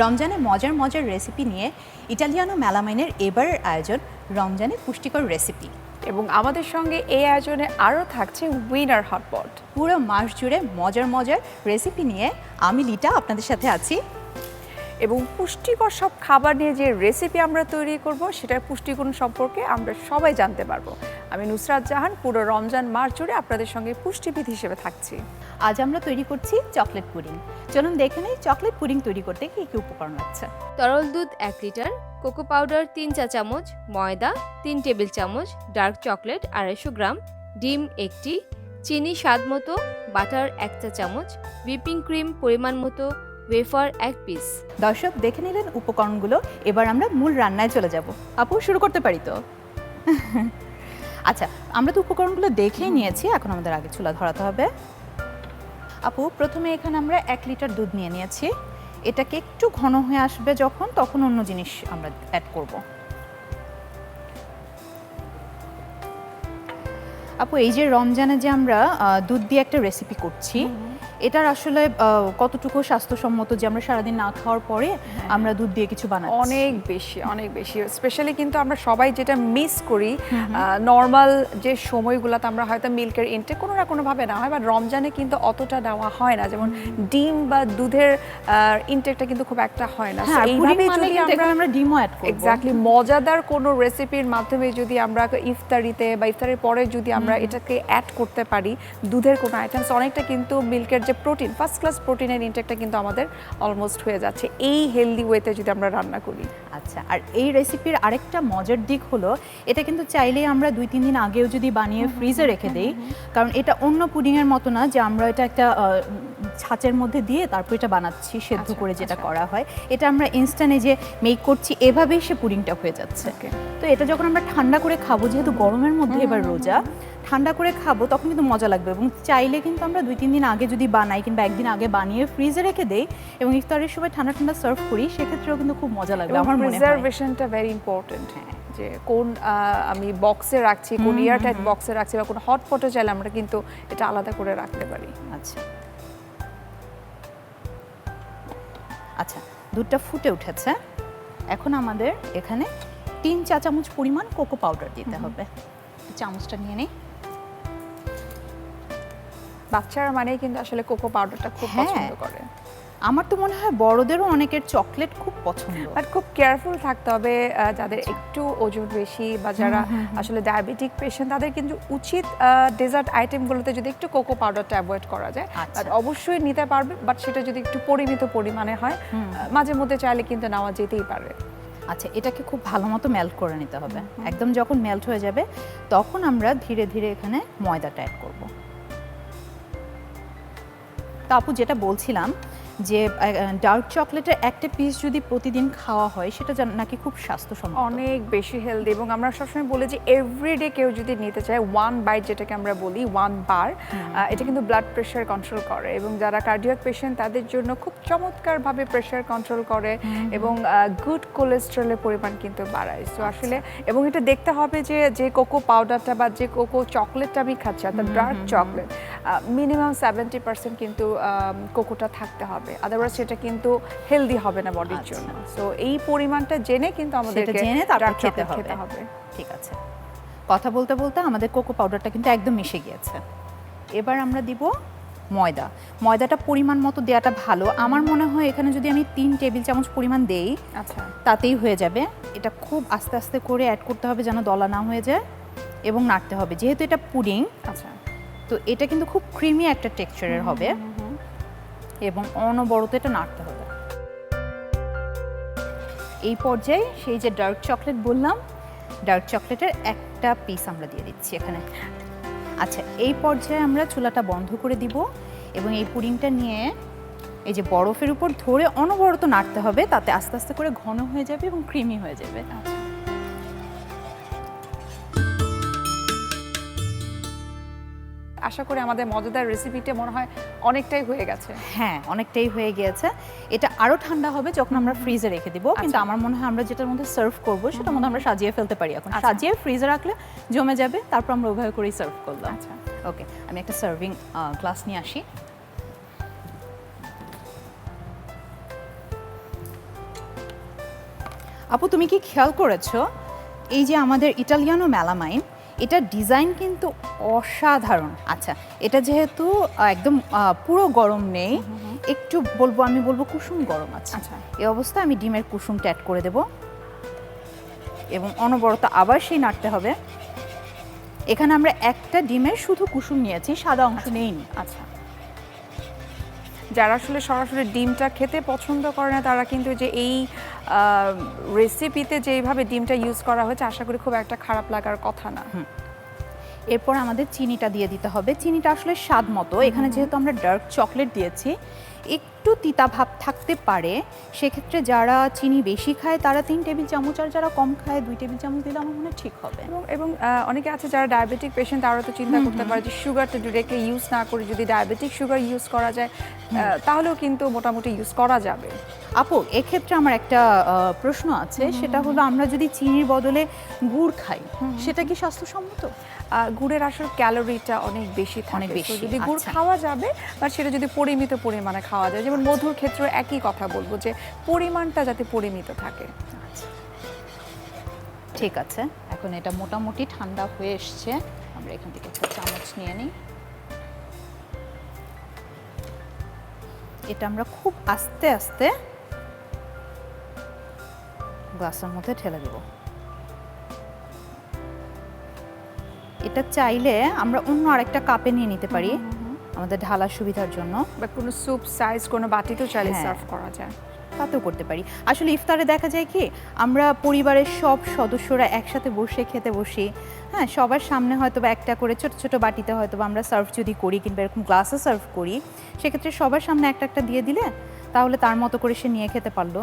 রমজানে মজার মজার রেসিপি নিয়ে ইটালিয়ানো মেলামাইনের এবারের আয়োজন রমজানে পুষ্টিকর রেসিপি। এবং আমাদের সঙ্গে এই আয়োজনে আরও থাকছে উইনার হটপট। পুরো মাস জুড়ে মজার মজার রেসিপি নিয়ে আমি লিটা আপনাদের সাথে আছি। এবং পুষ্টিকর সব খাবার নিয়ে যে রেসিপি আমরা তৈরি করব সেটার পুষ্টিগুণ সম্পর্কে আমরা সবাই জানতে পারবো। আমি নুসরাত জাহান পুরো রমজান মাস জুড়ে আপনাদের সঙ্গে পুষ্টিবিদ হিসেবে থাকছি। আজ আমরা তৈরি করছি চকলেট পুডিং। চলুন দেখে নেই চকলেট পুডিং তৈরি করতে কী কী উপকরণ লাগছে। তরল দুধ 1 লিটার, কোকো পাউডার 3 চা চামচ, ময়দা 3 টেবিল চামচ, ডার্ক চকলেট 250 গ্রাম, ডিম 1টি, চিনি স্বাদ মতো, বাটার 1 চা চামচ, হুইপিং ক্রিম পরিমাণ মতো, ওয়েফার 1 পিস। দর্শক দেখে নিলেন উপকরণগুলো, এবার আমরা মূল রান্নায় চলে যাব। আপু শুরু করতে পারি তো? আচ্ছা, আমরা তো উপকরণগুলো দেখেই নিয়েছি, এখন আমাদের আগে চুলা ধরাতে হবে। আপু প্রথমে এখানে আমরা 1 লিটার দুধ নিয়ে নিয়েছি। এটাকে একটু ঘন হয়ে আসবে যখন, তখন অন্য জিনিস আমরা অ্যাড করব। আপু এই যে রমজানে যে আমরা দুধ দিয়ে একটা রেসিপি করছি, এটার আসলে কতটুকু স্বাস্থ্যসম্মত যে আমরা সারাদিন না খাওয়ার পরে আমরা দুধ দিয়ে কিছু বানাচ্ছি? অনেক বেশি স্পেশালি কিন্তু আমরা সবাই যেটা মিস করি নর্মাল যে সময়গুলোতে আমরা হয়তো মিল্কের ইনটেক কোনো না কোনোভাবে না হয়, বা রমজানে কিন্তু অতটা নেওয়া হয় না, যেমন ডিম বা দুধের ইনটেকটা কিন্তু খুব একটা হয় না। এইভাবে যদি আমরা ডিমও অ্যাড করব, এক্স্যাক্টলি মজাদার কোনো রেসিপির মাধ্যমে যদি আমরা ইফতারিতে বা ইফতারের পরে যদি আমরা এটাকে অ্যাড করতে পারি দুধের কোনো আইটেমস, অনেকটা কিন্তু মিল্কের যে প্রোটিন ফার্স্ট ক্লাস প্রোটিনের ইনটেকটা কিন্তু আমাদের অলমোস্ট হয়ে যাচ্ছে এই হেলদি ওয়েতে যদি আমরা রান্না করি। আচ্ছা, আর এই রেসিপির আরেকটা মজার দিক হলো এটা কিন্তু চাইলেই আমরা 2-3 দিন আগেও যদি বানিয়ে ফ্রিজে রেখে দেই, কারণ এটা অন্য পুডিংয়ের মতো না যে আমরা এটা একটা ছাঁচের মধ্যে দিয়ে তারপর এটা বানাচ্ছি সেদ্ধ করে যেটা করা হয়। এটা আমরা ইনস্ট্যান্টে যে মেক করছি এভাবেই সে পুডিংটা হয়ে যাচ্ছে। তো এটা যখন আমরা ঠান্ডা করে খাবো, যেহেতু গরমের মধ্যে এবার রোজা, ঠান্ডা করে খাবো তখন কিন্তু মজা লাগবে। এবং চাইলে কিন্তু আমরা 2-3 দিন আগে যদি বানাই কিংবা একদিন আগে বানিয়ে ফ্রিজে রেখে দেই এবং ইফতারের সময় ঠান্ডা ঠান্ডা সার্ভ করি, সেক্ষেত্রেও কিন্তু খুব মজা লাগবে। আমার মনে হয় প্রিজারভেশনটা ভেরি ইম্পর্টেন্ট। যে কোন আমি বক্সে রাখছি, কোন এয়ারটাইট বক্সে রাখছি, বা কোন হটপটে চাইলে আমরা কিন্তু এটা আলাদা করে রাখতে পারি। আচ্ছা, দুধটা ফুটে উঠেছে। এখন আমাদের এখানে 3 চা চামচ পরিমাণ কোকো পাউডার দিতে হবে। চামচটা নিয়ে নেই। বাচ্চারা মানেই কিন্তু আসলে কোকো পাউডারটা খুব পছন্দ করে। আমার তো মনে হয় বড়দেরও অনেকের চকলেট খুব পছন্দ, বাট খুব কেয়ারফুল থাকতে হবে। যাদের একটু ওজন বেশি বা যারা আসলে ডায়াবেটিক পেশেন্ট, তাদের কিন্তু উচিত ডেজার্ট আইটেমগুলোতে যদি একটু কোকো পাউডারটা অ্যাভয়েড করা যায়। অবশ্যই নিতে পারবে, বাট সেটা যদি একটু পরিমিত পরিমাণে হয়, মাঝে মধ্যে চাইলে কিন্তু নেওয়া যেতেই পারে। আচ্ছা, এটাকে খুব ভালো মতো মেল্ট করে নিতে হবে। একদম যখন মেল্ট হয়ে যাবে তখন আমরা ধীরে ধীরে এখানে ময়দাটা অ্যাড করব। তো আপু যেটা বলছিলাম যে ডার্ক চকলেটের একটা পিস যদি প্রতিদিন খাওয়া হয় সেটা নাকি খুব স্বাস্থ্যসম্মত, অনেক বেশি হেলদি। এবং আমরা সবসময় বলি যে এভরিডে কেউ যদি নিতে চায় 1 বাইট, যেটাকে আমরা বলি 1 বার, এটা কিন্তু ব্লাড প্রেশার কন্ট্রোল করে এবং যারা কার্ডিয়াক পেশেন্ট তাদের জন্য খুব চমৎকারভাবে প্রেশার কন্ট্রোল করে এবং গুড কোলেস্টেরলের পরিমাণ কিন্তু বাড়ায়। সো আসলে এবং এটা দেখতে হবে যে যে কোকো পাউডারটা বা যে কোকো চকলেটটা আমি খাচ্ছি, অর্থাৎ ডার্ক চকলেট, মিনিমাম 70% কিন্তু কোকোটা থাকতে হবে, আদারওয়াইজ সেটা কিন্তু হেলদি হবে না বডির জন্য। সো এই পরিমাণটা জেনে কিন্তু আমাদেরকে তারপর খেতে হবে। ঠিক আছে, কথা বলতে বলতে আমাদের কোকো পাউডারটা কিন্তু একদম মিশে গিয়েছে। এবার আমরা দিব ময়দা। ময়দাটা পরিমাণ মতো দেওয়াটা ভালো। আমার মনে হয় এখানে যদি আমি 3 টেবিল চামচ পরিমাণ দেই, আচ্ছা, তাতেই হয়ে যাবে। এটা খুব আস্তে আস্তে করে অ্যাড করতে হবে যেন দলা না হয়ে যায়, এবং নাড়তে হবে। যেহেতু এটা পুডিং, আচ্ছা, তো এটা কিন্তু খুব ক্রিমি একটা টেক্সচারের হবে এবং অনবরত এটা নাড়তে হবে। এই পর্যায়ে সেই যে ডার্ক চকলেট বললাম, ডার্ক চকলেটের একটা পিস আমরা দিয়ে দিচ্ছি এখানে। আচ্ছা, এই পর্যায়ে আমরা চুলাটা বন্ধ করে দিব এবং এই পুডিংটা নিয়ে এই যে বরফের উপর ধরে অনবরত নাড়তে হবে, তাতে আস্তে আস্তে করে ঘন হয়ে যাবে এবং ক্রিমি হয়ে যাবে। আশা করি আমাদের মজাদার রেসিপিটা মনে হয় অনেকটাই হয়ে গেছে। হ্যাঁ, অনেকটাই হয়ে গিয়েছে। এটা আরো ঠান্ডা হবে যখন আমরা ফ্রিজে রেখে দিব, কিন্তু আমার মনে হয় আমরা যেটার মধ্যে সার্ভ করব সেটার মধ্যে আমরা সাজিয়ে ফেলতে পারি। এখন সাজিয়ে ফ্রিজে রাখলে জমে যাবে, তারপর আমরা ওইভাবে করেই সার্ভ করলাম। আচ্ছা, ওকে, আমি একটা সার্ভিং গ্লাস নিয়ে আসি। আপু তুমি কি খেয়াল করেছো এই যে আমাদের ইটালিয়ানো মেলামাইন, এটা ডিজাইন কিন্তু অসাধারণ। আচ্ছা, এটা যেহেতু একদম পুরো গরম নেই, একটু আমি বলবো কুসুম গরম আছে। আচ্ছা, এই অবস্থায় আমি ডিমের কুসুমটা অ্যাড করে দেব এবং অনবরত আবার সেই নাড়তে হবে। এখানে আমরা একটা ডিমের শুধু কুসুম নিয়েছি, সাদা অংশ নেইনি। আচ্ছা, যারা আসলে সরাসরি ডিমটা খেতে পছন্দ করে না তারা কিন্তু যে এই রেসিপিতে যেইভাবে ডিমটা ইউজ করা হয়েছে আশা করি খুব একটা খারাপ লাগার কথা না। এরপর আমাদের চিনিটা দিয়ে দিতে হবে। চিনিটা আসলে স্বাদ মতো, এখানে যেহেতু আমরা ডার্ক চকলেট দিয়েছি একটু তিতা ভাব থাকতে পারে, সেক্ষেত্রে যারা চিনি বেশি খায় তারা 3 টেবিল চামচ, আর যারা কম খায় 2 টেবিল চামচ দিলে আমার মনে হয় ঠিক হবে। এবং অনেকে আছে যারা ডায়াবেটিক পেশেন্ট, তারা তো চিন্তা করতে পারে যে সুগারটা ডিরেক্টলি ইউজ না করে যদি ডায়াবেটিক সুগার ইউজ করা যায় তাহলেও কিন্তু মোটামুটি ইউজ করা যাবে। আপু, এক্ষেত্রে আমার একটা প্রশ্ন আছে, সেটা হলো আমরা যদি চিনির বদলে গুড় খাই সেটা কি স্বাস্থ্যসম্মত? গুড়ের আসলে ক্যালোরিটা অনেক বেশি থাকে, অনেক বেশি। যদি গুড় খাওয়া যাবে বা সেটা যদি পরিমিত পরিমাণে খাওয়া যায়, যেমন মধুর ক্ষেত্রে একই কথা বলবো যে পরিমাণটা যাতে পরিমিত থাকে। ঠিক আছে, এখন এটা মোটামুটি ঠান্ডা হয়ে এসছে, আমরা এখান থেকে একটা চামচ নিয়ে নিই। এটা আমরা খুব আস্তে আস্তে গ্লাসের মধ্যে ঢেলে দেব। এটা চাইলে আমরা অন্য আরেকটা কাপে নিয়ে নিতে পারি আমাদের ঢালার সুবিধার জন্য, বা কোনো স্যুপ সাইজ কোনো বাটিতেও চাইলে সার্ভ করা যায়, তাতেও করতে পারি। আসলে ইফতারে দেখা যায় কি আমরা পরিবারের সব সদস্যরা একসাথে বসে খেতে বসি, হ্যাঁ, সবার সামনে হয়তো বা একটা করে ছোট ছোট বাটিতে হয়তো বা আমরা সার্ভ যদি করি কিংবা এরকম গ্লাসে সার্ভ করি, সেক্ষেত্রে সবার সামনে একটা একটা দিয়ে দিলে তাহলে তার মতো করে সে নিয়ে খেতে পারলো।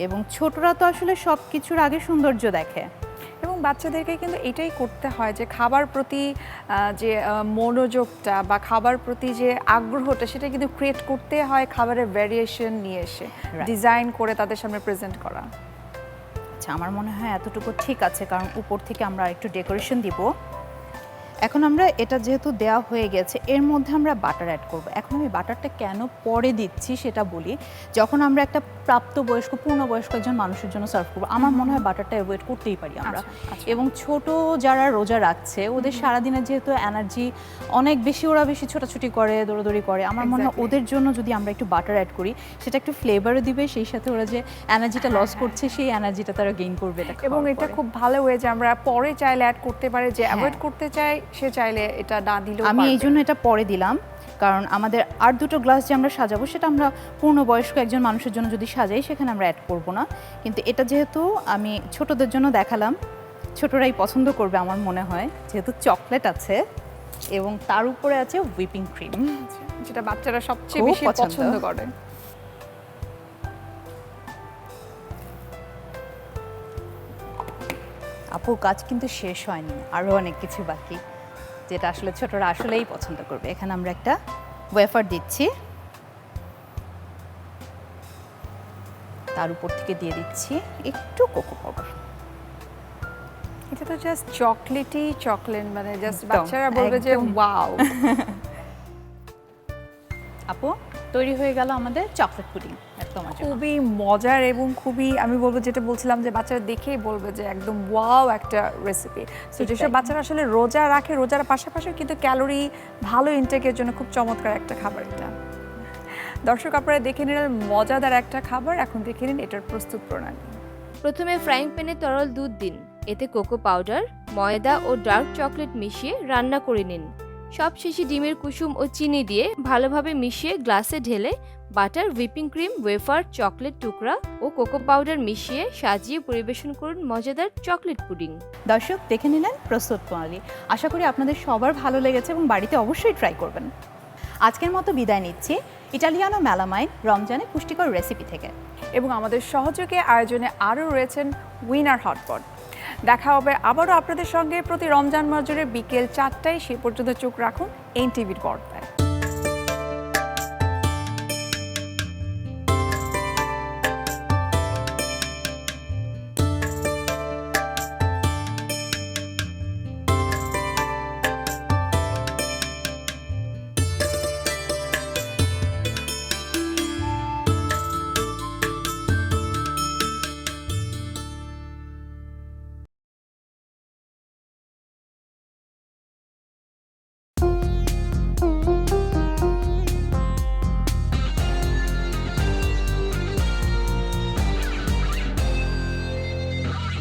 এবং ছোটরা তো আসলে সব কিছুর আগে সৌন্দর্য দেখে, এবং বাচ্চাদেরকে কিন্তু এটাই করতে হয় যে খাবার প্রতি যে মনোযোগটা বা খাবার প্রতি যে আগ্রহটা সেটা কিন্তু ক্রিয়েট করতে হয় খাবারের ভ্যারিয়েশন নিয়ে এসে ডিজাইন করে তাদের সামনে প্রেজেন্ট করা। আচ্ছা, আমার মনে হয় এতটুকু ঠিক আছে, কারণ উপর থেকে আমরা একটু ডেকোরেশন দিব। এখন আমরা এটা যেহেতু দেওয়া হয়ে গেছে, এর মধ্যে আমরা বাটার অ্যাড করব। এখন আমি বাটারটা কেন পরে দিচ্ছি সেটা বলি। যখন আমরা একটা প্রাপ্তবয়স্ক পূর্ণবয়স্ক একজন মানুষের জন্য সার্ভ করবো, আমার মনে হয় বাটারটা অ্যাভয়েড করতেই পারি আমরা। এবং ছোট যারা রোজা রাখছে ওদের সারাদিনের যেহেতু এনার্জি অনেক বেশি, ওরা বেশি ছোটাছুটি করে, দৌড়াদৌড়ি করে, আমার মনে হয় ওদের জন্য যদি আমরা একটু বাটার অ্যাড করি সেটা একটু ফ্লেভারও দিবে, সেই সাথে ওরা যে এনার্জিটা লস করছে সেই এনার্জিটা তারা গেইন করবে। এবং এটা খুব ভালো ওয়ে যে আমরা পরে চাইলে অ্যাড করতে পারি, যে অ্যাভয়েড করতে চাই সে চাইলে এটা না দিলেও আমি এই জন্য এটা পরে দিলাম, কারণ আমাদের আর দুটো গ্লাস যে আমরা সাজাবো সেটা আমরা পূর্ণবয়স্ক একজন মানুষের জন্য যদি সাজাই সেখানে আমরা অ্যাড করব না। কিন্তু এটা যেহেতু আমি ছোটদের জন্য দেখালাম, ছোটরাই পছন্দ করবে আমার মনে হয়, যেহেতু চকলেট আছে এবং তার উপরে আছে হুইপিং ক্রিম, যেটা বাচ্চারা সবচেয়ে বেশি পছন্দ করে। আপুর কাজ কিন্তু শেষ হয়নি, আরও অনেক কিছু বাকি, যেটা আসলে ছোটরা আসলেই পছন্দ করবে। এখানে আমরা একটা ওয়েফার দিচ্ছি, তার উপর থেকে দিয়ে দিচ্ছি একটু কোকো পাউডার। এটা তো জাস্ট চকলেটই চকলেট, মানে জাস্ট বাচ্চারা বলবে যে ওয়াও। আপু, তৈরি হয়ে গেল আমাদের চকলেট পুডিং। খুবই মজার এবং খুবই, আমি বলবো যেটা বলছিলাম যে বাচ্চারা দেখেই বলবে যে একদম ওয়াও একটা রেসিপি। তো যেসব বাচ্চারা আসলে রোজা রাখে, রোজার পাশাপাশি কিন্তু ক্যালোরি ভালো ইনটেকের জন্য খুব চমৎকার একটা খাবার এটা। দর্শক আপনারা দেখে নিলেন মজাদার একটা খাবার, এখন দেখে নিন এটার প্রস্তুত প্রণালী। প্রথমে ফ্রাইং প্যানে তরল দুধ দিন, এতে কোকো পাউডার, ময়দা ও ডার্ক চকলেট মিশিয়ে রান্না করে নিন। সবশেষে ডিমের কুসুম ও চিনি দিয়ে ভালোভাবে মিশিয়ে গ্লাসে ঢেলে butter, whipping cream, wafer, chocolate টুকরা ও কোকো পাউডার মিশিয়ে সাজিয়ে পরিবেশন করুন মজাদার চকলেট পুডিং। দর্শক দেখে নিলেন প্রস্তুত প্রণালী, আশা করি আপনাদের সবার ভালো লেগেছে এবং বাড়িতে অবশ্যই ট্রাই করবেন। আজকের মতো বিদায় নিচ্ছি ইটালিয়ানো মেলামাইন রমজানে পুষ্টিকর রেসিপি থেকে, এবং আমাদের সহযোগে আয়োজনে আরও রয়েছেন উইনার হটপট। দেখা হবে আবারও আপনাদের সঙ্গে প্রতি রমজান মাস জুড়ে বিকেল 4টায়। সে পর্যন্ত চোখ রাখুন NTVর পর্দায়।